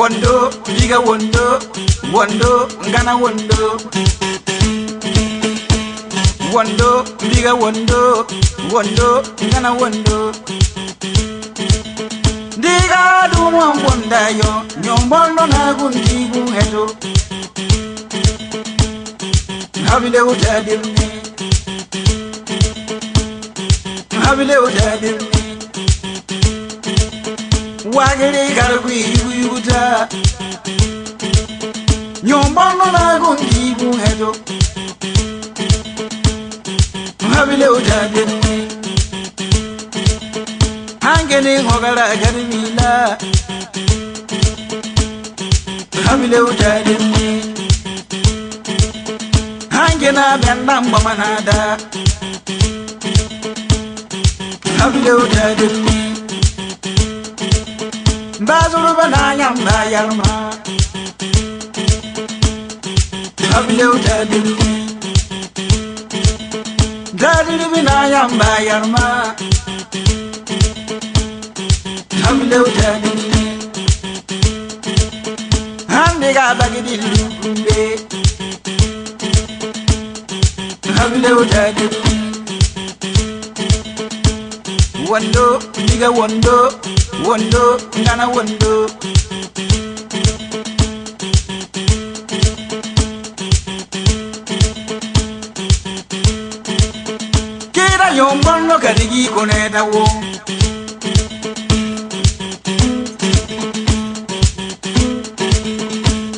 Wando, liga wando, wando, ngana wando. Wando, liga wando, wando, ngana wando. Diga duma wanda yo, nyombondo na gundigu heto. Habile utadirni, habile utadirni. Wagiri gargui yuguta, nyombondo na gundigu heto. Habile utadirni. Hangene hogara garmila, habile utadirni. Hangena bendam bamanada, habile utadirni. Bazuru banayam bayarma, habile utadirni. Dadiri binayam bayarma, habile utadirni. Handiga bagidi lumbe, habile utadirni. Wando, liga wando, wando, ngana wando. Kira yombondo kadigi koneta wo.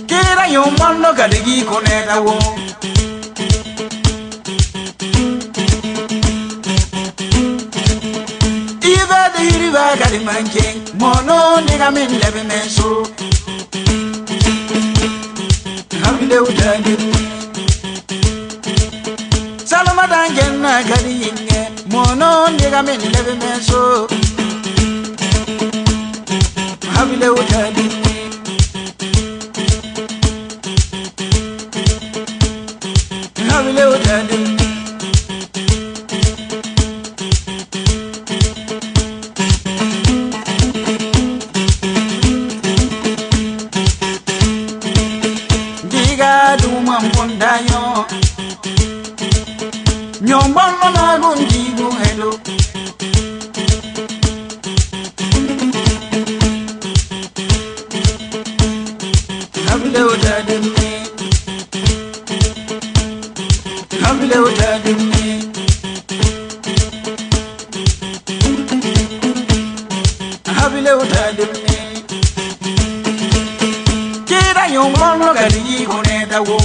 Kira yombondo kadigi koneta wo. Riva Garimanke, Mono nigga min leve menso. Habile utadiri. Salamadan genna gariye, Mono nigga min leve menso. Habile utadiri. Habile utadiri. Duma mbonda yo, nyombondo na gundigu hello. Habile utadirni, habile utadirni. Habile utadirni. Kira yombondo kadigi koneta wo.